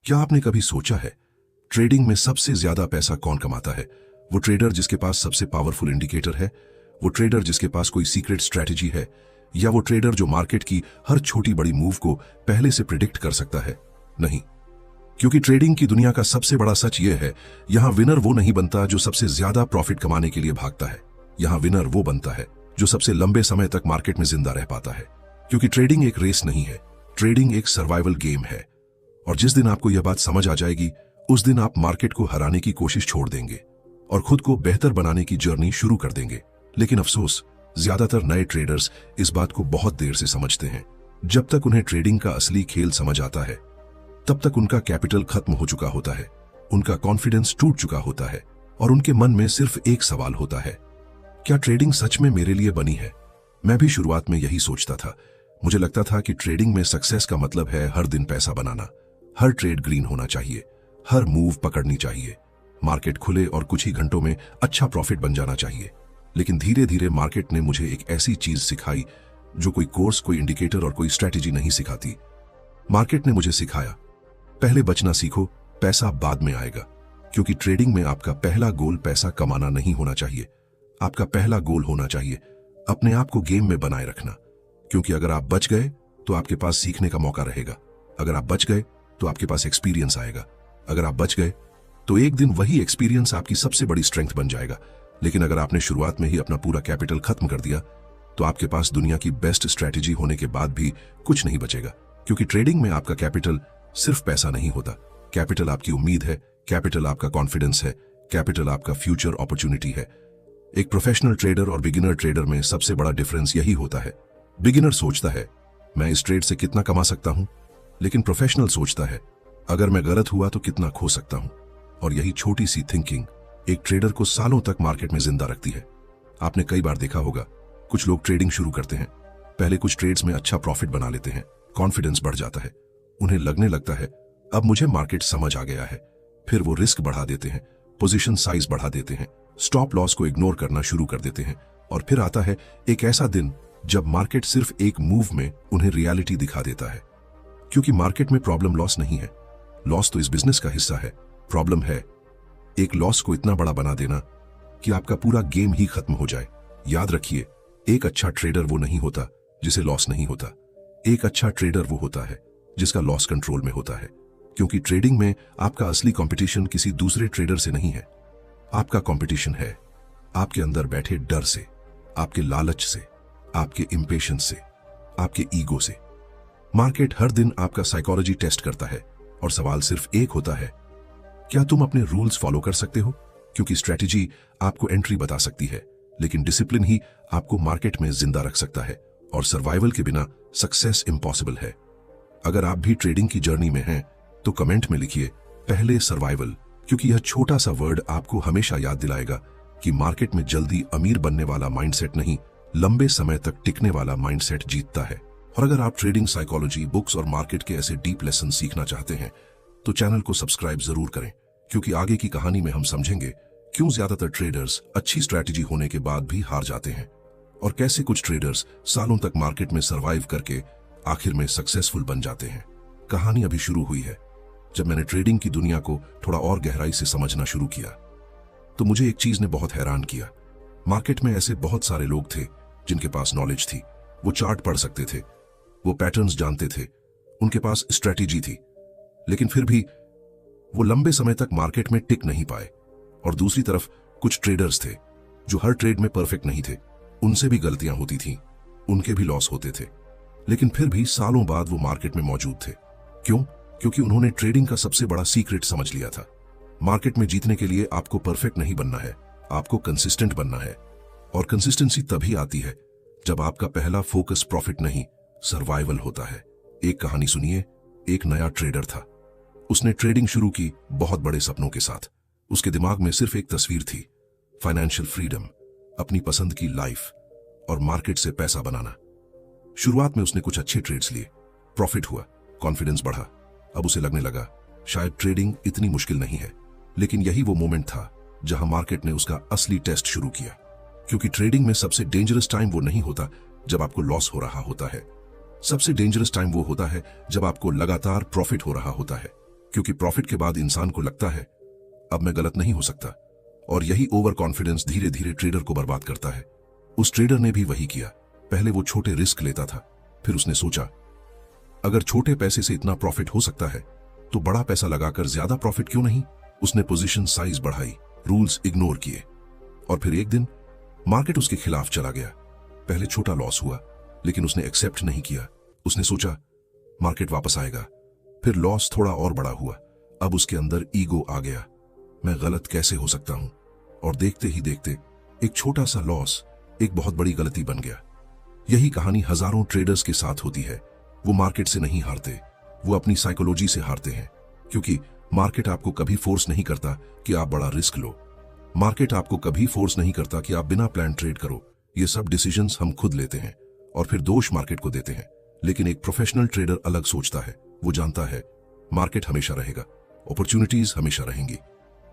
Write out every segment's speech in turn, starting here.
क्या आपने कभी सोचा है ट्रेडिंग में सबसे ज्यादा पैसा कौन कमाता है? वो ट्रेडर जिसके पास सबसे पावरफुल इंडिकेटर है, वो ट्रेडर जिसके पास कोई सीक्रेट स्ट्रैटेजी है, या वो ट्रेडर जो मार्केट की हर छोटी बड़ी मूव को पहले से प्रिडिक्ट कर सकता है? नहीं, क्योंकि ट्रेडिंग की दुनिया का सबसे बड़ा सच यह है, यहां विनर वो नहीं बनता जो सबसे ज्यादा प्रॉफिट कमाने के लिए भागता है। यहां विनर वो बनता है जो सबसे लंबे समय तक मार्केट में जिंदा रह पाता है। क्योंकि ट्रेडिंग एक रेस नहीं है, ट्रेडिंग एक सर्वाइवल गेम है। और जिस दिन आपको यह बात समझ आ जाएगी, उस दिन आप मार्केट को हराने की कोशिश छोड़ देंगे और खुद को बेहतर बनाने की जर्नी शुरू कर देंगे। लेकिन अफसोस, ज्यादातर नए ट्रेडर्स इस बात को बहुत देर से समझते हैं। जब तक उन्हें ट्रेडिंग का असली खेल समझ आता है, तब तक उनका कैपिटल खत्म हो चुका होता है, उनका कॉन्फिडेंस टूट चुका होता है और उनके मन में सिर्फ एक सवाल होता है, क्या ट्रेडिंग सच में मेरे लिए बनी है? मैं भी शुरुआत में यही सोचता था। मुझे लगता था कि ट्रेडिंग में सक्सेस का मतलब है हर दिन पैसा बनाना, हर ट्रेड ग्रीन होना चाहिए, हर मूव पकड़नी चाहिए, मार्केट खुले और कुछ ही घंटों में अच्छा प्रॉफिट बन जाना चाहिए। लेकिन धीरे धीरे मार्केट ने मुझे एक ऐसी चीज सिखाई जो कोई कोर्स, कोई इंडिकेटर और कोई स्ट्रैटेजी नहीं सिखाती। मार्केट ने मुझे सिखाया, पहले बचना सीखो, पैसा बाद में आएगा। क्योंकि ट्रेडिंग में आपका पहला गोल पैसा कमाना नहीं होना चाहिए। आपका पहला गोल होना चाहिए अपने आप को गेम में बनाए रखना। क्योंकि अगर आप बच गए तो आपके पास सीखने का मौका रहेगा, अगर आप बच गए तो आपके पास एक्सपीरियंस आएगा, अगर आप बच गए तो एक दिन वही एक्सपीरियंस आपकी सबसे बड़ी स्ट्रेंथ बन जाएगा। लेकिन अगर आपने शुरुआत में ही अपना पूरा कैपिटल खत्म कर दिया, तो आपके पास दुनिया की बेस्ट स्ट्रैटेजी होने के बाद भी कुछ नहीं बचेगा। क्योंकि ट्रेडिंग में आपका कैपिटल सिर्फ पैसा नहीं होता, कैपिटल आपकी उम्मीद है, कैपिटल आपका कॉन्फिडेंस है, कैपिटल आपका फ्यूचर अपॉर्चुनिटी है। एक प्रोफेशनल ट्रेडर और बिगिनर ट्रेडर में सबसे बड़ा डिफरेंस यही होता है। बिगिनर सोचता है, मैं इस ट्रेड से कितना कमा सकता हूं, लेकिन प्रोफेशनल सोचता है, अगर मैं गलत हुआ तो कितना खो सकता हूं। और यही छोटी सी थिंकिंग एक ट्रेडर को सालों तक मार्केट में जिंदा रखती है। आपने कई बार देखा होगा, कुछ लोग ट्रेडिंग शुरू करते हैं, पहले कुछ ट्रेड्स में अच्छा प्रॉफिट बना लेते हैं, कॉन्फिडेंस बढ़ जाता है, उन्हें लगने लगता है अब मुझे मार्केट समझ आ गया है। फिर वो रिस्क बढ़ा देते हैं, पोजीशन साइज बढ़ा देते हैं, स्टॉप लॉस को इग्नोर करना शुरू कर देते हैं। और फिर आता है एक ऐसा दिन जब मार्केट सिर्फ एक मूव में उन्हें रियलिटी दिखा देता है। क्योंकि मार्केट में प्रॉब्लम लॉस नहीं है, लॉस तो इस बिजनेस का हिस्सा है। प्रॉब्लम है एक लॉस को इतना बड़ा बना देना कि आपका पूरा गेम ही खत्म हो जाए। याद रखिए, एक अच्छा ट्रेडर वो नहीं होता जिसे लॉस नहीं होता। एक अच्छा ट्रेडर वो होता है जिसका लॉस कंट्रोल में होता है। क्योंकि ट्रेडिंग में आपका असली कंपटीशन किसी दूसरे ट्रेडर से नहीं है, आपका कंपटीशन है आपके अंदर बैठे डर से, आपके लालच से, आपके इंपेशेंस से, आपके ईगो से। मार्केट हर दिन आपका साइकोलॉजी टेस्ट करता है और सवाल सिर्फ एक होता है, क्या तुम अपने रूल्स फॉलो कर सकते हो? क्योंकि स्ट्रैटेजी आपको एंट्री बता सकती है, लेकिन डिसिप्लिन ही आपको मार्केट में जिंदा रख सकता है। और सर्वाइवल के बिना सक्सेस इम्पॉसिबल है। अगर आप भी ट्रेडिंग की जर्नी में हैं तो कमेंट में लिखिए पहले सर्वाइवल, क्योंकि यह छोटा सा वर्ड आपको हमेशा याद दिलाएगा कि मार्केट में जल्दी अमीर बनने वाला माइंडसेट नहीं, लंबे समय तक टिकने वाला माइंडसेट जीतता है। और अगर आप ट्रेडिंग साइकोलॉजी, बुक्स और मार्केट के ऐसे डीप लेसन सीखना चाहते हैं तो चैनल को सब्सक्राइब जरूर करें। क्योंकि आगे की कहानी में हम समझेंगे क्यों ज्यादातर ट्रेडर्स अच्छी स्ट्रैटेजी होने के बाद भी हार जाते हैं और कैसे कुछ ट्रेडर्स सालों तक मार्केट में सरवाइव करके आखिर में सक्सेसफुल बन जाते हैं। कहानी अभी शुरू हुई है। जब मैंने ट्रेडिंग की दुनिया को थोड़ा और गहराई से समझना शुरू किया तो मुझे एक चीज ने बहुत हैरान किया। मार्केट में ऐसे बहुत सारे लोग थे जिनके पास नॉलेज थी, वो चार्ट पढ़ सकते थे, वो पैटर्न्स जानते थे, उनके पास स्ट्रैटेजी थी, लेकिन फिर भी वो लंबे समय तक मार्केट में टिक नहीं पाए। और दूसरी तरफ कुछ ट्रेडर्स थे जो हर ट्रेड में परफेक्ट नहीं थे, उनसे भी गलतियां होती थीं, उनके भी लॉस होते थे, लेकिन फिर भी सालों बाद वो मार्केट में मौजूद थे। क्यों? क्योंकि उन्होंने ट्रेडिंग का सबसे बड़ा सीक्रेट समझ लिया था। मार्केट में जीतने के लिए आपको परफेक्ट नहीं बनना है, आपको कंसिस्टेंट बनना है। और कंसिस्टेंसी तभी आती है जब आपका पहला फोकस प्रॉफिट नहीं, सर्वाइवल होता है। एक कहानी सुनिए। एक नया ट्रेडर था, उसने ट्रेडिंग शुरू की बहुत बड़े सपनों के साथ। उसके दिमाग में सिर्फ एक तस्वीर थी, फाइनेंशियल फ्रीडम, अपनी पसंद की लाइफ और मार्केट से पैसा बनाना। शुरुआत में उसने कुछ अच्छे ट्रेड्स लिए, प्रॉफिट हुआ, कॉन्फिडेंस बढ़ा। अब उसे लगने लगा शायद ट्रेडिंग इतनी मुश्किल नहीं है। लेकिन यही वो मोमेंट था जहां मार्केट ने उसका असली टेस्ट शुरू किया। क्योंकि ट्रेडिंग में सबसे डेंजरस टाइम वो नहीं होता जब आपको लॉस हो रहा होता है, सबसे डेंजरस टाइम वो होता है जब आपको लगातार प्रॉफिट हो रहा होता है। क्योंकि प्रॉफिट के बाद इंसान को लगता है अब मैं गलत नहीं हो सकता, और यही ओवर कॉन्फिडेंस धीरे धीरे ट्रेडर को बर्बाद करता है। उस ट्रेडर ने भी वही किया। पहले वो छोटे रिस्क लेता था, फिर उसने सोचा अगर छोटे पैसे से इतना प्रॉफिट हो सकता है तो बड़ा पैसा लगाकर ज्यादा प्रॉफिट क्यों नहीं। उसने पोजीशन साइज बढ़ाई, रूल्स इग्नोर किए, और फिर एक दिन मार्केट उसके खिलाफ चला गया। पहले छोटा लॉस हुआ, लेकिन उसने एक्सेप्ट नहीं किया। उसने सोचा मार्केट वापस आएगा। फिर लॉस थोड़ा और बड़ा हुआ। अब उसके अंदर ईगो आ गया, मैं गलत कैसे हो सकता हूं, और देखते ही देखते एक छोटा सा लॉस एक बहुत बड़ी गलती बन गया। यही कहानी हजारों ट्रेडर्स के साथ होती है। वो मार्केट से नहीं हारते, वो अपनी साइकोलॉजी से हारते हैं, क्योंकि मार्केट आपको कभी फोर्स नहीं करता कि आप बड़ा रिस्क लो। मार्केट आपको कभी फोर्स नहीं करता कि आप बिना प्लान ट्रेड करो। ये सब डिसीजंस हम खुद लेते हैं और फिर दोष मार्केट को देते हैं। लेकिन एक प्रोफेशनल ट्रेडर अलग सोचता है। वो जानता है मार्केट हमेशा रहेगा, अपॉर्चुनिटीज हमेशा रहेंगी,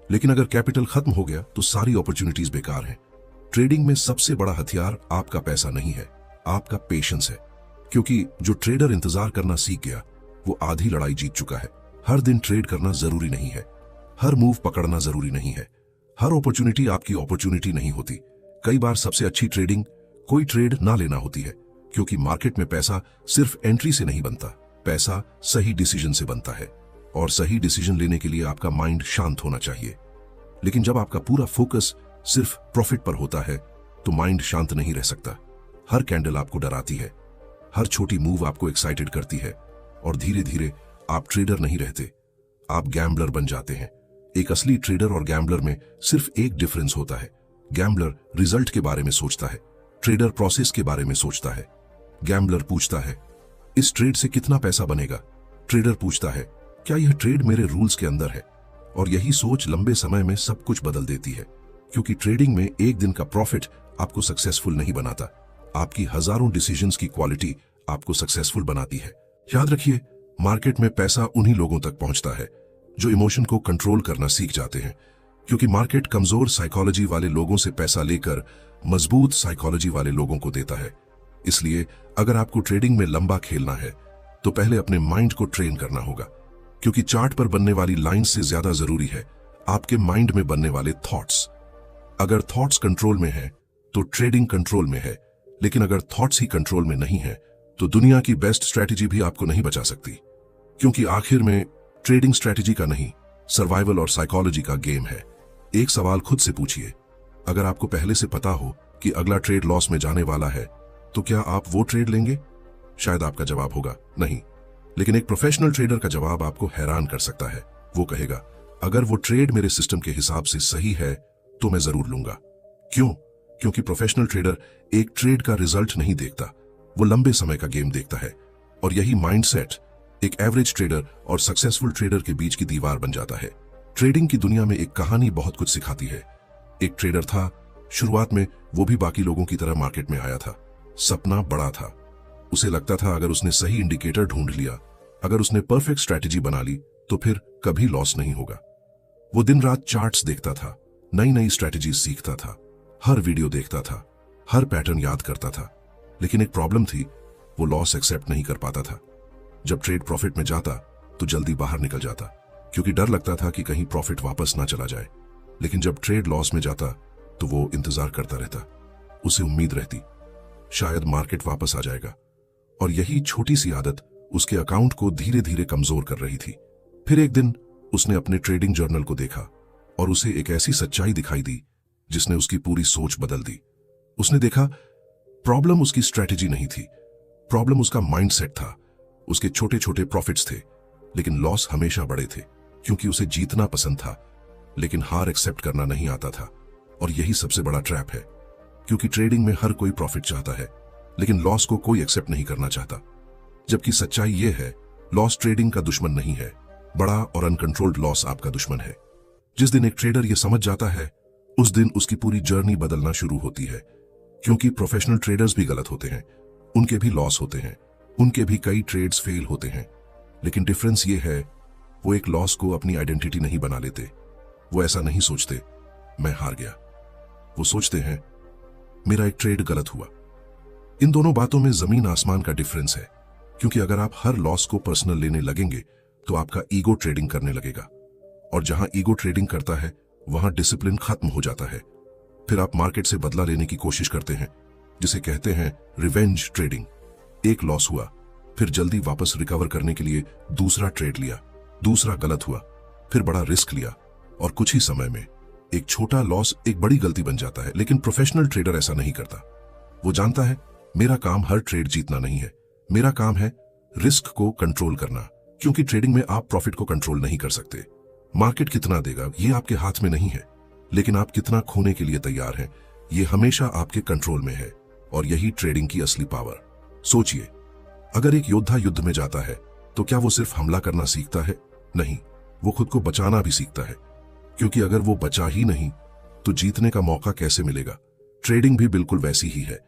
लेकिन अगर कैपिटल खत्म हो गया तो सारी अपॉर्चुनिटीज बेकार हैं। ट्रेडिंग में सबसे बड़ा हथियार आपका पैसा नहीं है, आपका पेशेंस है। क्योंकि जो ट्रेडर इंतजार करना सीख गया वो आधी लड़ाई जीत चुका है। हर दिन ट्रेड करना जरूरी नहीं है, हर मूव पकड़ना जरूरी नहीं है, हर अपॉर्चुनिटी आपकी अपॉर्चुनिटी नहीं होती। कई बार सबसे अच्छी ट्रेडिंग कोई ट्रेड ना लेना होती है, क्योंकि मार्केट में पैसा सिर्फ एंट्री से नहीं बनता, पैसा सही डिसीजन से बनता है, और सही डिसीजन लेने के लिए आपका माइंड शांत होना चाहिए। लेकिन जब आपका पूरा फोकस सिर्फ प्रॉफिट पर होता है तो माइंड शांत नहीं रह सकता। हर कैंडल आपको डराती है, हर छोटी मूव आपको एक्साइटेड करती है, और धीरे धीरे आप ट्रेडर नहीं रहते, आप गैम्बलर बन जाते हैं। एक असली ट्रेडर और गैम्बलर में सिर्फ एक डिफरेंस होता है। गैम्बलर रिजल्ट के बारे में सोचता है, ट्रेडर प्रोसेस के बारे में सोचता है। गैम्बलर पूछता है इस ट्रेड से कितना पैसा बनेगा, ट्रेडर पूछता है क्या यह ट्रेड मेरे रूल्स के अंदर है। और यही सोच लंबे समय में सब कुछ बदल देती है, क्योंकि ट्रेडिंग में एक दिन का प्रॉफिट आपको सक्सेसफुल नहीं बनाता, आपकी हजारों डिसीजंस की क्वालिटी आपको सक्सेसफुल बनाती है। याद रखिए, मार्केट में पैसा उन्हीं लोगों तक पहुंचता है जो इमोशन को कंट्रोल करना सीख जाते हैं, क्योंकि मार्केट कमजोर साइकोलॉजी वाले लोगों से पैसा लेकर मजबूत साइकोलॉजी वाले लोगों को देता है। इसलिए अगर आपको ट्रेडिंग में लंबा खेलना है तो पहले अपने माइंड को ट्रेन करना होगा, क्योंकि चार्ट पर बनने वाली लाइन से ज्यादा जरूरी है आपके माइंड में बनने वाले थॉट्स। अगर थॉट्स कंट्रोल में है तो ट्रेडिंग कंट्रोल में है, लेकिन अगर थॉट्स ही कंट्रोल में नहीं है तो दुनिया की बेस्ट स्ट्रैटेजी भी आपको नहीं बचा सकती, क्योंकि आखिर में ट्रेडिंग स्ट्रैटेजी का नहीं, सर्वाइवल और साइकोलॉजी का गेम है। एक सवाल खुद से पूछिए, अगर आपको पहले से पता हो कि अगला ट्रेड लॉस में जाने वाला है तो क्या आप वो ट्रेड लेंगे? शायद आपका जवाब होगा नहीं, लेकिन एक प्रोफेशनल ट्रेडर का जवाब आपको हैरान कर सकता है। वो कहेगा अगर वो ट्रेड मेरे सिस्टम के हिसाब से सही है तो मैं जरूर लूंगा। क्यों? क्योंकि प्रोफेशनल ट्रेडर एक ट्रेड का रिजल्ट नहीं देखता, वो लंबे समय का गेम देखता है, और यही माइंडसेट एक एवरेज ट्रेडर और सक्सेसफुल ट्रेडर के बीच की दीवार बन जाता है। ट्रेडिंग की दुनिया में एक कहानी बहुत कुछ सिखाती है। एक ट्रेडर था, शुरुआत में वो भी बाकी लोगों की तरह मार्केट में आया था। सपना बड़ा था, उसे लगता था अगर उसने सही इंडिकेटर ढूंढ लिया, अगर उसने परफेक्ट स्ट्रैटेजी बना ली तो फिर कभी लॉस नहीं होगा। वो दिन रात चार्ट्स देखता था, नई नई स्ट्रैटेजी सीखता था, हर वीडियो देखता था, हर पैटर्न याद करता था, लेकिन एक प्रॉब्लम थी, वो लॉस एक्सेप्ट नहीं कर पाता था। जब ट्रेड प्रॉफिट में जाता तो जल्दी बाहर निकल जाता, क्योंकि डर लगता था कि कहीं प्रॉफिट वापस ना चला जाए। लेकिन जब ट्रेड लॉस में जाता तो वो इंतजार करता रहता, उसे उम्मीद रहती शायद मार्केट वापस आ जाएगा, और यही छोटी सी आदत उसके अकाउंट को धीरे धीरे कमजोर कर रही थी। फिर एक दिन उसने अपने ट्रेडिंग जर्नल को देखा और उसे एक ऐसी सच्चाई दिखाई दी जिसने उसकी पूरी सोच बदल दी। उसने देखा प्रॉब्लम उसकी स्ट्रैटेजी नहीं थी, प्रॉब्लम उसका माइंडसेट था। उसके छोटे छोटे प्रॉफिट्स थे, लेकिन लॉस हमेशा बड़े थे, क्योंकि उसे जीतना पसंद था लेकिन हार एक्सेप्ट करना नहीं आता था। और यही सबसे बड़ा ट्रैप है, क्योंकि ट्रेडिंग में हर कोई प्रॉफिट चाहता है, लेकिन लॉस को कोई एक्सेप्ट नहीं करना चाहता। जबकि सच्चाई यह है, लॉस ट्रेडिंग का दुश्मन नहीं है, बड़ा और अनकंट्रोल्ड लॉस आपका दुश्मन है। जिस दिन एक ट्रेडर यह समझ जाता है, उस दिन उसकी पूरी जर्नी बदलना शुरू होती है। क्योंकि प्रोफेशनल ट्रेडर्स भी गलत होते हैं, उनके भी लॉस होते हैं, उनके भी कई ट्रेड्स फेल होते हैं, लेकिन डिफरेंस ये है, वो एक लॉस को अपनी आइडेंटिटी नहीं बना लेते। वो ऐसा नहीं सोचते मैं हार गया, वो सोचते हैं मेरा एक ट्रेड गलत हुआ। इन दोनों बातों में जमीन आसमान का डिफरेंस है, क्योंकि अगर आप हर लॉस को पर्सनल लेने लगेंगे तो आपका ईगो ट्रेडिंग करने लगेगा, और जहां ईगो ट्रेडिंग करता है वहां डिसिप्लिन खत्म हो जाता है। फिर आप मार्केट से बदला लेने की कोशिश करते हैं, जिसे कहते हैं रिवेंज ट्रेडिंग। एक लॉस हुआ, फिर जल्दी वापस रिकवर करने के लिए दूसरा ट्रेड लिया, दूसरा गलत हुआ, फिर बड़ा रिस्क लिया, और कुछ ही समय में एक छोटा लॉस एक बड़ी गलती बन जाता है। लेकिन प्रोफेशनल ट्रेडर ऐसा नहीं करता। वो जानता है मेरा काम हर ट्रेड जीतना नहीं है, मेरा काम है रिस्क को कंट्रोल करना, क्योंकि ट्रेडिंग में आप प्रॉफिट को कंट्रोल नहीं कर सकते। मार्केट कितना देगा ये आपके हाथ में नहीं है, लेकिन आप कितना खोने के लिए तैयार हैं ये हमेशा आपके कंट्रोल में है, और यही ट्रेडिंग की असली पावर। सोचिए, अगर एक योद्धा युद्ध में जाता है तो क्या वो सिर्फ हमला करना सीखता है? नहीं, वो खुद को बचाना भी सीखता है, क्योंकि अगर वो बचा ही नहीं तो जीतने का मौका कैसे मिलेगा। ट्रेडिंग भी बिल्कुल वैसी ही है।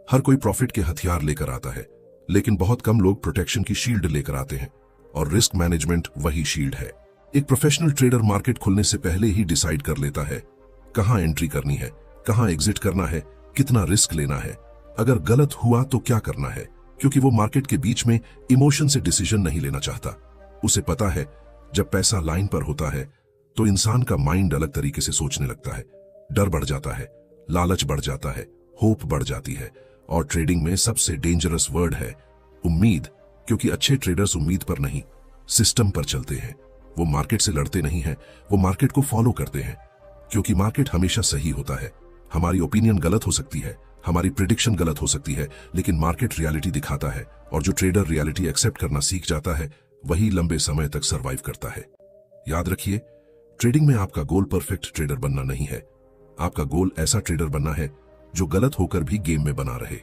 हर कोई प्रॉफिट के हथियार लेकर आता है, लेकिन बहुत कम लोग प्रोटेक्शन की शील्ड लेकर आते हैं, और रिस्क मैनेजमेंट वही शील्ड है। एक प्रोफेशनल ट्रेडर मार्केट खुलने से पहले ही डिसाइड कर लेता है कहां एंट्री करनी है, कहां एग्जिट करना है, कितना रिस्क लेना है, अगर गलत हुआ तो क्या करना है, क्योंकि वो मार्केट के बीच में इमोशन से डिसीजन नहीं लेना चाहता। उसे पता है जब पैसा लाइन पर होता है तो इंसान का माइंड अलग तरीके से सोचने लगता है, डर बढ़ जाता है, लालच बढ़ जाता है, होप बढ़ जाती है, और ट्रेडिंग में सबसे डेंजरस वर्ड है उम्मीद, क्योंकि अच्छे ट्रेडर्स उम्मीद पर नहीं, सिस्टम पर चलते हैं। वो मार्केट से लड़ते नहीं हैं, वो मार्केट को फॉलो करते हैं, क्योंकि मार्केट हमेशा सही होता है। हमारी ओपिनियन गलत हो सकती है, हमारी प्रिडिक्शन गलत हो सकती है, लेकिन मार्केट रियलिटी दिखाता है, और जो ट्रेडर रियलिटी एक्सेप्ट करना सीख जाता है वही लंबे समय तक सर्वाइव करता है। याद रखिए, ट्रेडिंग में आपका गोल परफेक्ट ट्रेडर बनना नहीं है, आपका गोल ऐसा ट्रेडर बनना है जो गलत होकर भी गेम में बना रहे,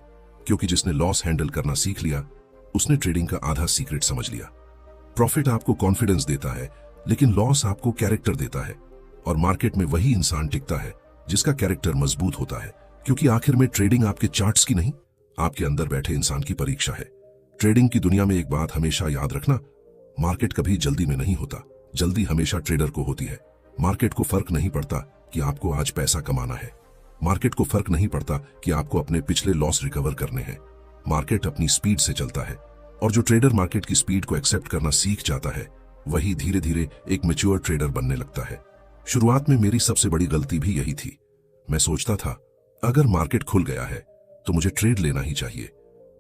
क्योंकि जिसने लॉस हैंडल करना सीख लिया उसने ट्रेडिंग का आधा सीक्रेट समझ लिया। प्रॉफिट आपको कॉन्फिडेंस देता है, लेकिन लॉस आपको कैरेक्टर देता है, और मार्केट में वही इंसान टिकता है जिसका कैरेक्टर मजबूत होता है, क्योंकि आखिर में ट्रेडिंग आपके चार्ट्स की नहीं, आपके अंदर बैठे इंसान की परीक्षा है। ट्रेडिंग की दुनिया में एक बात हमेशा याद रखना, मार्केट कभी जल्दी में नहीं होता, जल्दी हमेशा ट्रेडर को होती है। मार्केट को फर्क नहीं पड़ता कि आपको आज पैसा कमाना है, मार्केट को फर्क नहीं पड़ता कि आपको अपने पिछले लॉस रिकवर करने हैं। मार्केट अपनी स्पीड से चलता है, और जो ट्रेडर मार्केट की स्पीड को एक्सेप्ट करना सीख जाता है वही धीरे धीरे एक मैच्योर ट्रेडर बनने लगता है। शुरुआत में मेरी सबसे बड़ी गलती भी यही थी। मैं सोचता था अगर मार्केट खुल गया है तो मुझे ट्रेड लेना ही चाहिए,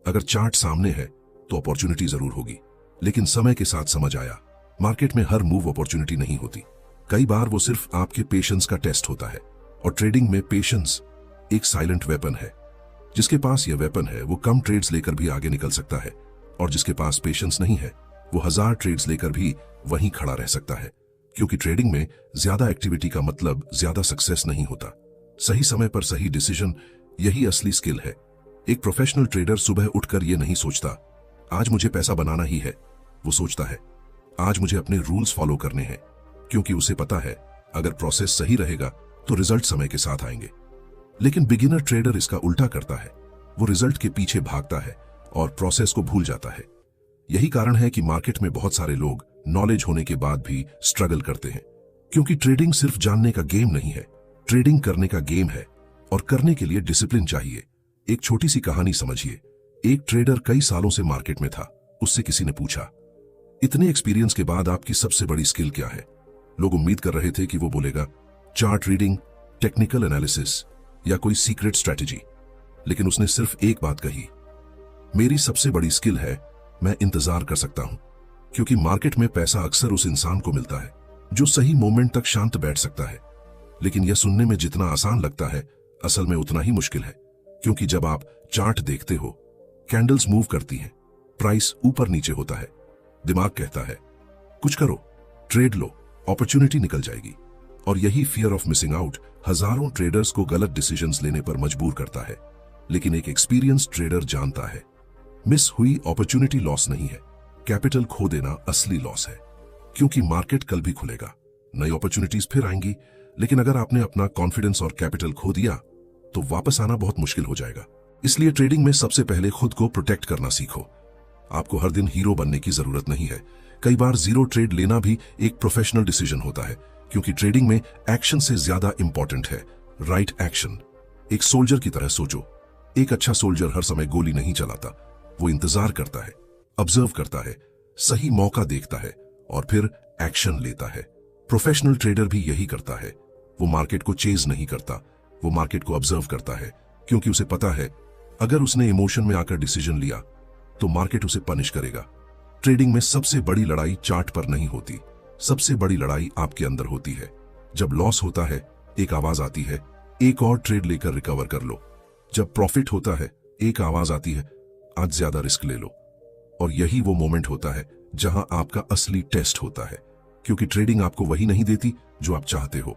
अगर चार्ट सामने है तो अपॉर्चुनिटी जरूर होगी। लेकिन समय के साथ समझ आया मार्केट में हर मूव अपॉर्चुनिटी नहीं होती, कई बार वो सिर्फ आपके पेशेंस का टेस्ट होता है, और ट्रेडिंग में पेशेंस एक साइलेंट वेपन है। जिसके पास यह वेपन है वो कम ट्रेड्स लेकर भी आगे निकल सकता है, और जिसके पास पेशेंस नहीं है वो 1000 ट्रेड्स लेकर भी वहीं खड़ा रह सकता है, क्योंकि ट्रेडिंग में ज्यादा एक्टिविटी का मतलब ज्यादा सक्सेस नहीं होता। सही समय पर सही डिसीजन, यही असली स्किल है। एक प्रोफेशनल ट्रेडर सुबह उठकर ये नहीं सोचता आज मुझे पैसा बनाना ही है, वो सोचता है आज मुझे अपने रूल्स फॉलो करने हैं, क्योंकि उसे पता है अगर प्रोसेस सही रहेगा तो रिजल्ट समय के साथ आएंगे। लेकिन बिगिनर ट्रेडर इसका उल्टा करता है, वो रिजल्ट के पीछे भागता है और प्रोसेस को भूल जाता है। यही कारण है कि मार्केट में बहुत सारे लोग नॉलेज होने के बाद भी स्ट्रगल करते हैं, क्योंकि ट्रेडिंग सिर्फ जानने का गेम नहीं है, ट्रेडिंग करने का गेम है, और करने के लिए डिसिप्लिन चाहिए। एक छोटी सी कहानी समझिए। एक ट्रेडर कई सालों से मार्केट में था। उससे किसी ने पूछा, इतने एक्सपीरियंस के बाद आपकी सबसे बड़ी स्किल क्या है? लोग उम्मीद कर रहे थे कि वो बोलेगा चार्ट रीडिंग, टेक्निकल एनालिसिस या कोई सीक्रेट स्ट्रैटेजी, लेकिन उसने सिर्फ एक बात कही, मेरी सबसे बड़ी स्किल है मैं इंतजार कर सकता हूं, क्योंकि मार्केट में पैसा अक्सर उस इंसान को मिलता है जो सही मोमेंट तक शांत बैठ सकता है। लेकिन यह सुनने में जितना आसान लगता है असल में उतना ही मुश्किल है, क्योंकि जब आप चार्ट देखते हो, कैंडल्स मूव करती हैं, प्राइस ऊपर नीचे होता है, दिमाग कहता है कुछ करो, ट्रेड लो, अपॉर्चुनिटी निकल जाएगी। और यही फियर ऑफ मिसिंग आउट हजारों ट्रेडर्स को गलत डिसीजंस लेने पर मजबूर करता है। लेकिन एक एक्सपीरियंस ट्रेडर जानता है मिस हुई अपॉर्चुनिटी लॉस नहीं है, कैपिटल खो देना असली लॉस है, क्योंकि मार्केट कल भी खुलेगा, नई अपॉर्चुनिटीज फिर आएंगी। लेकिन अगर आपने अपना कॉन्फिडेंस और कैपिटल खो दिया तो वापस आना बहुत मुश्किल हो जाएगा। इसलिए ट्रेडिंग में सबसे पहले खुद को प्रोटेक्ट करना सीखो। आपको हर दिन हीरो बनने की जरूरत नहीं है। कई बार जीरो ट्रेड लेना भी एक प्रोफेशनल डिसीजन होता है, क्योंकि ट्रेडिंग में एक्शन से ज्यादा इंपॉर्टेंट है राइट एक्शन। एक सोल्जर की तरह सोचो। एक अच्छा सोल्जर हर समय गोली नहीं चलाता, वो इंतजार करता है, ऑब्जर्व करता है, सही मौका देखता है और फिर एक्शन लेता है। प्रोफेशनल ट्रेडर भी यही करता है। वो मार्केट को चेज नहीं करता, वो मार्केट को ऑब्जर्व करता है, क्योंकि उसे पता है अगर उसने इमोशन में आकर डिसीजन लिया तो मार्केट उसे पनिश करेगा। ट्रेडिंग में सबसे बड़ी लड़ाई चार्ट पर नहीं होती, सबसे बड़ी लड़ाई आपके अंदर होती है। जब लॉस होता है एक आवाज आती है, एक और ट्रेड लेकर रिकवर कर लो। जब प्रॉफिट होता है एक आवाज आती है, आज ज्यादा रिस्क ले लो। और यही वो मोमेंट होता है जहां आपका असली टेस्ट होता है, क्योंकि ट्रेडिंग आपको वही नहीं देती जो आप चाहते हो।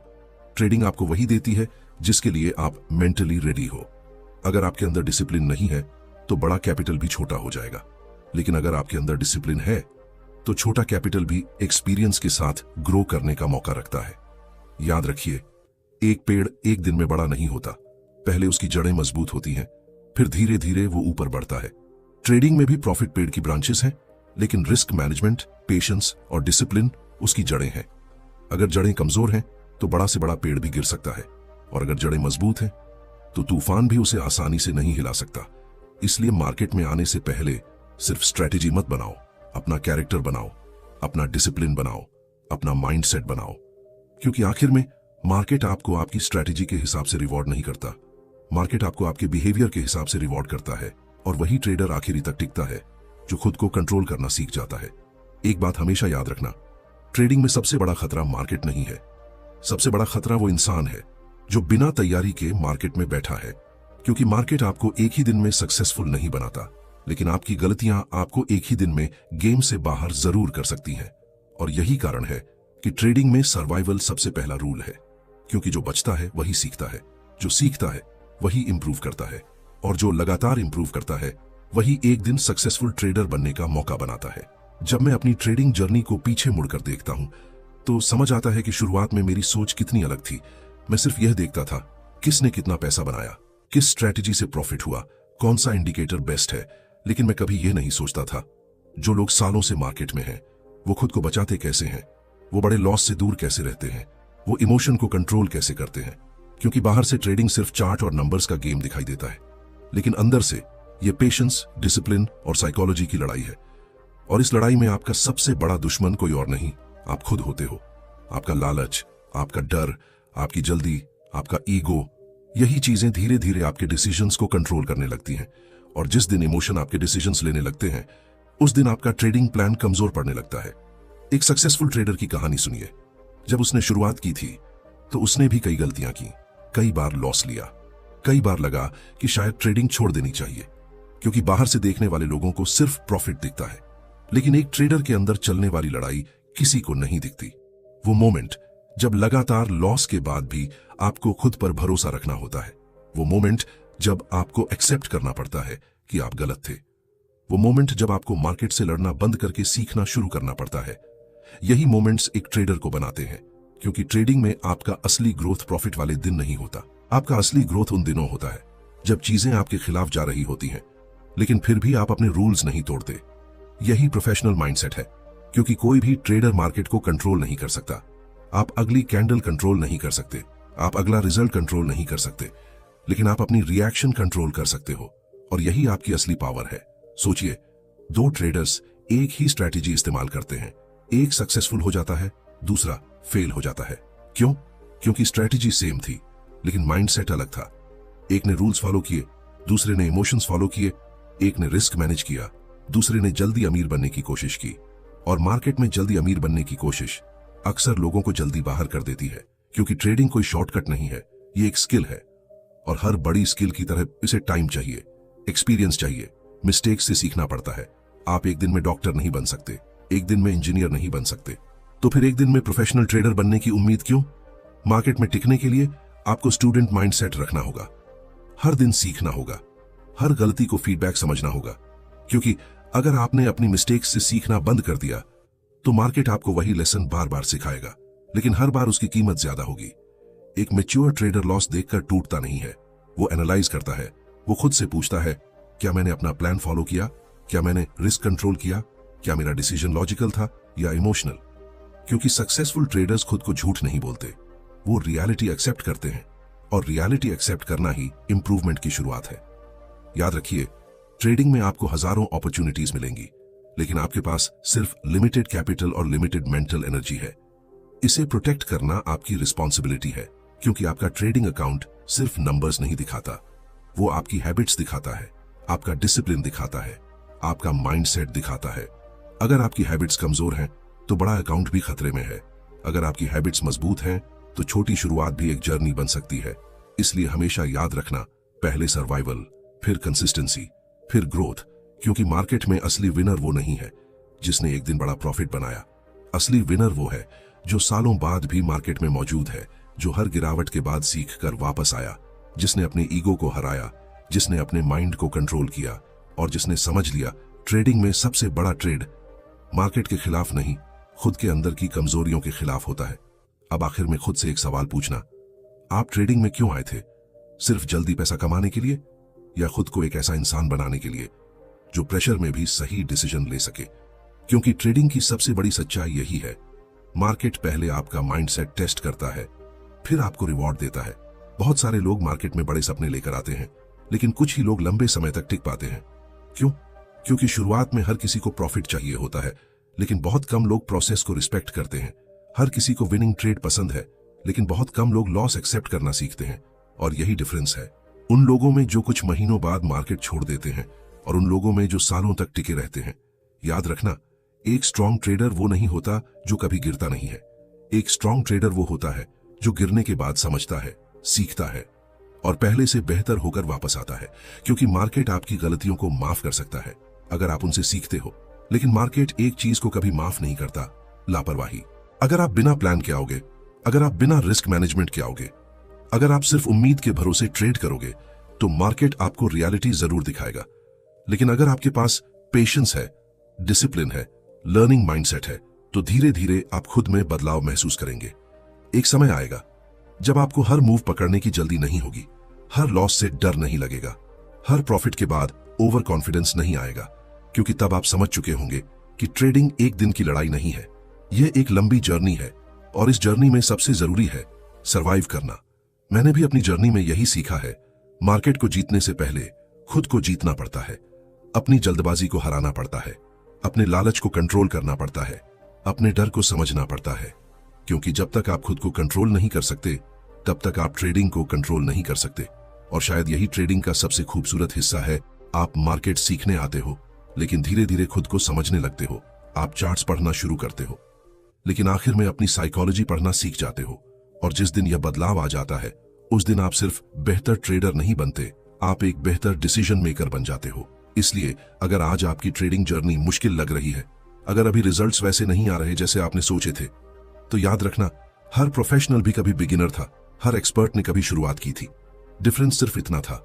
ट्रेडिंग आपको वही देती है जिसके लिए आप मेंटली रेडी हो। अगर आपके अंदर डिसिप्लिन नहीं है तो बड़ा कैपिटल भी छोटा हो जाएगा, लेकिन अगर आपके अंदर डिसिप्लिन है तो छोटा कैपिटल भी एक्सपीरियंस के साथ ग्रो करने का मौका रखता है। याद रखिए, एक पेड़ एक दिन में बड़ा नहीं होता, पहले उसकी जड़ें मजबूत होती हैं, फिर धीरे धीरे वो ऊपर बढ़ता है। ट्रेडिंग में भी प्रॉफिट पेड़ की ब्रांचेस हैं, लेकिन रिस्क मैनेजमेंट, पेशेंस और डिसिप्लिन उसकी जड़ें हैं। अगर जड़ें कमजोर हैं तो बड़ा से बड़ा पेड़ भी गिर सकता है, और अगर जड़ें मजबूत हैं तो तूफान भी उसे आसानी से नहीं हिला सकता। इसलिए मार्केट में आने से पहले सिर्फ स्ट्रेटेजी मत बनाओ, अपना कैरेक्टर बनाओ, अपना डिसिप्लिन बनाओ, अपना माइंडसेट बनाओ। क्योंकि आखिर में मार्केट आपको आपकी स्ट्रेटेजी के हिसाब से रिवॉर्ड नहीं करता, मार्केट आपको आपके बिहेवियर के हिसाब से रिवॉर्ड करता है। और वही ट्रेडर आखिरी तक टिकता है जो खुद को कंट्रोल करना सीख जाता है। एक बात हमेशा याद रखना, ट्रेडिंग में सबसे बड़ा खतरा मार्केट नहीं है, सबसे बड़ा खतरा वो इंसान है जो बिना तैयारी के मार्केट में बैठा है। क्योंकि मार्केट आपको एक ही दिन में सक्सेसफुल नहीं बनाता, लेकिन आपकी गलतियां आपको एक ही दिन में गेम से बाहर जरूर कर सकती हैं। और यही कारण है कि ट्रेडिंग में सर्वाइवल सबसे पहला रूल है। क्योंकि जो बचता है वही सीखता है, जो सीखता है वही इंप्रूव करता है, और जो लगातार इंप्रूव करता है वही एक दिन सक्सेसफुल ट्रेडर बनने का मौका बनाता है। जब मैं अपनी ट्रेडिंग जर्नी को पीछे मुड़कर देखता हूं तो समझ आता है कि शुरुआत में मेरी सोच कितनी अलग थी। मैं सिर्फ यह देखता था किसने कितना पैसा बनाया, किस स्ट्रैटेजी से प्रॉफिट हुआ, कौन सा इंडिकेटर बेस्ट है। लेकिन मैं कभी यह नहीं सोचता था जो लोग सालों से मार्केट में हैं वो खुद को बचाते कैसे हैं, वो बड़े लॉस से दूर कैसे रहते हैं, वो इमोशन को कंट्रोल कैसे करते हैं। क्योंकि बाहर से ट्रेडिंग सिर्फ चार्ट और नंबर्स का गेम दिखाई देता है, लेकिन अंदर से ये पेशेंस, डिसिप्लिन और साइकोलॉजी की लड़ाई है। और इस लड़ाई में आपका सबसे बड़ा दुश्मन कोई और नहीं, आप खुद होते हो। आपका लालच, आपका डर, आपकी जल्दी, आपका ईगो, यही चीजें धीरे धीरे आपके डिसीजंस को कंट्रोल करने लगती हैं। और जिस दिन इमोशन आपके डिसीजंस लेने लगते हैं उस दिन आपका ट्रेडिंग प्लान कमजोर पड़ने लगता है। एक सक्सेसफुल ट्रेडर की कहानी सुनिए। जब उसने शुरुआत की थी तो उसने भी कई गलतियां की, कई बार लॉस लिया, कई बार लगा कि शायद ट्रेडिंग छोड़ देनी चाहिए, क्योंकि बाहर से देखने वाले लोगों को सिर्फ प्रॉफिट दिखता है। लेकिन एक ट्रेडर के अंदर चलने वाली लड़ाई किसी को नहीं दिखती। वो मोमेंट जब लगातार लॉस के बाद भी आपको खुद पर भरोसा रखना होता है, वो मोमेंट जब आपको एक्सेप्ट करना पड़ता है कि आप गलत थे, वो मोमेंट जब आपको मार्केट से लड़ना बंद करके सीखना शुरू करना पड़ता है। यही मोमेंट्स एक ट्रेडर को बनाते हैं। क्योंकि ट्रेडिंग में आपका असली ग्रोथ प्रॉफिट वाले दिन नहीं होता, आपका असली ग्रोथ उन दिनों होता है जब चीजें आपके खिलाफ जा रही होती हैं, लेकिन फिर भी आप अपने रूल्स नहीं तोड़ते। यही प्रोफेशनल माइंडसेट है। क्योंकि कोई भी ट्रेडर मार्केट को कंट्रोल नहीं कर सकता। आप अगली कैंडल कंट्रोल नहीं कर सकते, आप अगला रिजल्ट कंट्रोल नहीं कर सकते, लेकिन आप अपनी रिएक्शन कंट्रोल कर सकते हो। और यही आपकी असली पावर है। सोचिए, दो ट्रेडर्स एक ही स्ट्रैटेजी इस्तेमाल करते हैं, एक सक्सेसफुल हो जाता है, दूसरा फेल हो जाता है। क्यों? क्योंकि स्ट्रैटेजी सेम थी लेकिन माइंडसेट अलग था। एक ने रूल्स फॉलो किए, दूसरे ने इमोशंस फॉलो किए। एक ने रिस्क मैनेज किया, दूसरे ने जल्दी अमीर बनने की कोशिश की। और मार्केट में जल्दी अमीर बनने की कोशिश अक्सर लोगों को जल्दी बाहर कर देती है। क्योंकि ट्रेडिंग कोई शॉर्टकट नहीं है, ये एक स्किल है। और हर बड़ी स्किल की तरह इसे टाइम चाहिए, एक्सपीरियंस चाहिए, मिस्टेक्स से सीखना पड़ता है। आप एक दिन में डॉक्टर नहीं बन सकते, एक दिन में इंजीनियर नहीं बन सकते, तो फिर एक दिन में प्रोफेशनल ट्रेडर बनने की उम्मीद क्यों? मार्केट में टिकने के लिए आपको स्टूडेंट माइंडसेट रखना होगा, हर दिन सीखना होगा, हर गलती को फीडबैक समझना होगा। क्योंकि अगर आपने अपनी मिस्टेक्स से सीखना बंद कर दिया तो मार्केट आपको वही लेसन बार बार सिखाएगा, लेकिन हर बार उसकी कीमत ज्यादा होगी। एक मैच्योर ट्रेडर लॉस देखकर टूटता नहीं है, वो एनालाइज करता है। वो खुद से पूछता है, क्या मैंने अपना प्लान फॉलो किया, क्या मैंने रिस्क कंट्रोल किया, क्या मेरा डिसीजन लॉजिकल था या इमोशनल। क्योंकि सक्सेसफुल ट्रेडर्स खुद को झूठ नहीं बोलते, वो रियलिटी एक्सेप्ट करते हैं। और रियलिटी एक्सेप्ट करना ही इंप्रूवमेंट की शुरुआत है। याद रखिए, ट्रेडिंग में आपको हजारों अपॉर्चुनिटीज मिलेंगी, लेकिन आपके पास सिर्फ लिमिटेड कैपिटल और लिमिटेड मेंटल एनर्जी है। इसे प्रोटेक्ट करना आपकी रिस्पॉन्सिबिलिटी है, क्योंकि आपका ट्रेडिंग अकाउंट सिर्फ नंबर्स नहीं दिखाता, वो आपकी हैबिट्स दिखाता है, आपका डिसिप्लिन दिखाता है, आपका माइंडसेट दिखाता है। अगर आपकी हैबिट्स कमजोर हैं तो बड़ा अकाउंट भी खतरे में है। अगर आपकी हैबिट्स मजबूत हैं तो छोटी शुरुआत भी एक जर्नी बन सकती है। इसलिए हमेशा याद रखना, पहले सर्वाइवल, फिर कंसिस्टेंसी, फिर ग्रोथ, क्योंकि मार्केट में असली विनर वो नहीं है जिसने एक दिन बड़ा प्रॉफिट बनाया। असली विनर वो है जो सालों बाद भी मार्केट में मौजूद है, जो हर गिरावट के बाद सीख कर वापस आया, जिसने अपने ईगो को हराया, जिसने अपने माइंड को कंट्रोल किया और जिसने समझ लिया ट्रेडिंग में सबसे बड़ा ट्रेड मार्केट के खिलाफ नहीं, खुद के अंदर की कमजोरियों के खिलाफ होता है। अब आखिर में खुद से एक सवाल पूछना, आप ट्रेडिंग में क्यों आए थे? सिर्फ जल्दी पैसा कमाने के लिए, या खुद को एक ऐसा इंसान बनाने के लिए जो प्रेशर में भी सही डिसीजन ले सके? क्योंकि ट्रेडिंग की सबसे बड़ी सच्चाई यही है, मार्केट पहले आपका माइंडसेट टेस्ट करता है, फिर आपको रिवॉर्ड देता है। बहुत सारे लोग मार्केट में बड़े सपने लेकर आते हैं, लेकिन कुछ ही लोग लंबे समय तक टिक पाते हैं। क्यों? क्योंकि शुरुआत में हर किसी को प्रॉफिट चाहिए होता है, लेकिन बहुत कम लोग प्रोसेस को रिस्पेक्ट करते हैं। हर किसी को विनिंग ट्रेड पसंद है, लेकिन बहुत कम लोग लॉस एक्सेप्ट करना सीखते हैं। और यही डिफरेंस है उन लोगों में जो कुछ महीनों बाद मार्केट छोड़ देते हैं और उन लोगों में जो सालों तक टिके रहते हैं। याद रखना, एक स्ट्रॉन्ग ट्रेडर वो नहीं होता जो कभी गिरता नहीं है। एक स्ट्रॉन्ग ट्रेडर वो होता है जो गिरने के बाद समझता है, सीखता है और पहले से बेहतर होकर वापस आता है। क्योंकि मार्केट आपकी गलतियों को माफ कर सकता है अगर आप उनसे सीखते हो, लेकिन मार्केट एक चीज को कभी माफ नहीं करता, लापरवाही। अगर आप बिना प्लान के आओगे, अगर आप बिना रिस्क मैनेजमेंट के आओगे, अगर आप सिर्फ उम्मीद के भरोसे ट्रेड करोगे, तो मार्केट आपको रियलिटी जरूर दिखाएगा। लेकिन अगर आपके पास पेशेंस है, डिसिप्लिन है, लर्निंग माइंडसेट है, तो धीरे धीरे आप खुद में बदलाव महसूस करेंगे। एक समय आएगा जब आपको हर मूव पकड़ने की जल्दी नहीं होगी, हर लॉस से डर नहीं लगेगा, हर प्रॉफिट के बाद ओवर कॉन्फिडेंस नहीं आएगा, क्योंकि तब आप समझ चुके होंगे कि ट्रेडिंग एक दिन की लड़ाई नहीं है, यह एक लंबी जर्नी है और इस जर्नी में सबसे जरूरी है सरवाइव करना। मैंने भी अपनी जर्नी में यही सीखा है, मार्केट को जीतने से पहले खुद को जीतना पड़ता है, अपनी जल्दबाजी को हराना पड़ता है, अपने लालच को कंट्रोल करना पड़ता है, अपने डर को समझना पड़ता है। क्योंकि जब तक आप खुद को कंट्रोल नहीं कर सकते, तब तक आप ट्रेडिंग को कंट्रोल नहीं कर सकते। और शायद यही ट्रेडिंग का सबसे खूबसूरत हिस्सा है। आप मार्केट सीखने आते हो, लेकिन धीरे धीरे खुद को समझने लगते हो। आप चार्ट्स पढ़ना शुरू करते हो, लेकिन आखिर में अपनी साइकोलॉजी पढ़ना सीख जाते हो। और जिस दिन यह बदलाव आ जाता है, उस दिन आप सिर्फ बेहतर ट्रेडर नहीं बनते, आप एक बेहतर डिसीजन मेकर बन जाते हो। इसलिए अगर आज आपकी ट्रेडिंग जर्नी मुश्किल लग रही है, अगर अभी रिजल्ट्स वैसे नहीं आ रहे जैसे आपने सोचे थे, तो याद रखना, हर प्रोफेशनल भी कभी बिगिनर था, हर एक्सपर्ट ने कभी शुरुआत की थी। डिफरेंस सिर्फ इतना था,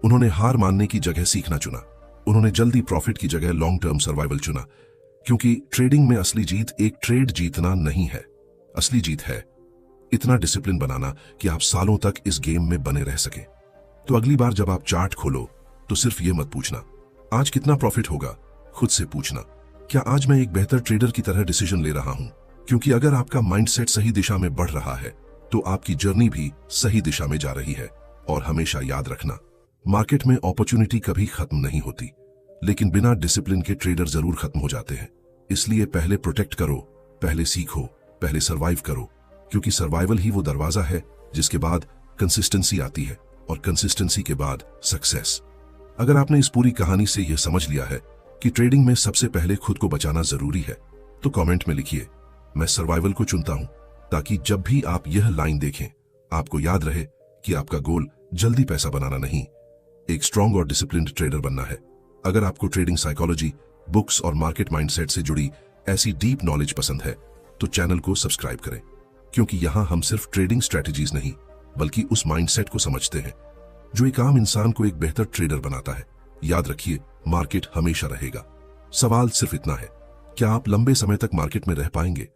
उन्होंने हार मानने की जगह सीखना चुना, उन्होंने जल्दी प्रॉफिट की जगह लॉन्ग टर्म सर्वाइवल चुना। क्योंकि ट्रेडिंग में असली जीत एक ट्रेड जीतना नहीं है, असली जीत है इतना डिसिप्लिन बनाना कि आप सालों तक इस गेम में बने रह सकें। तो अगली बार जब आप चार्ट खोलो, तो सिर्फ ये मत पूछना आज कितना प्रॉफिट होगा, खुद से पूछना क्या आज मैं एक बेहतर ट्रेडर की तरह डिसीजन ले रहा हूं। क्योंकि अगर आपका माइंडसेट सही दिशा में बढ़ रहा है, तो आपकी जर्नी भी सही दिशा में जा रही है। और हमेशा याद रखना, मार्केट में अपॉर्चुनिटी कभी खत्म नहीं होती, लेकिन बिना डिसिप्लिन के ट्रेडर जरूर खत्म हो जाते हैं। इसलिए पहले प्रोटेक्ट करो, पहले सीखो, पहले सर्वाइव करो, क्योंकि सर्वाइवल ही वो दरवाजा है जिसके बाद कंसिस्टेंसी आती है और कंसिस्टेंसी के बाद सक्सेस। अगर आपने इस पूरी कहानी से यह समझ लिया है कि ट्रेडिंग में सबसे पहले खुद को बचाना जरूरी है, तो कमेंट में लिखिए, मैं सर्वाइवल को चुनता हूं, ताकि जब भी आप यह लाइन देखें, आपको याद रहे कि आपका गोल जल्दी पैसा बनाना नहीं, एक स्ट्रॉन्ग और डिसिप्लिन्ड ट्रेडर बनना है। अगर आपको ट्रेडिंग साइकोलॉजी, बुक्स और मार्केट माइंडसेट से जुड़ी ऐसी डीप नॉलेज पसंद है, तो चैनल को सब्सक्राइब करें, क्योंकि यहां हम सिर्फ ट्रेडिंग स्ट्रेटजीज नहीं, बल्कि उस माइंडसेट को समझते हैं जो एक आम इंसान को एक बेहतर ट्रेडर बनाता है। याद रखिए, मार्केट हमेशा रहेगा। सवाल सिर्फ इतना है, क्या आप लंबे समय तक मार्केट में रह पाएंगे?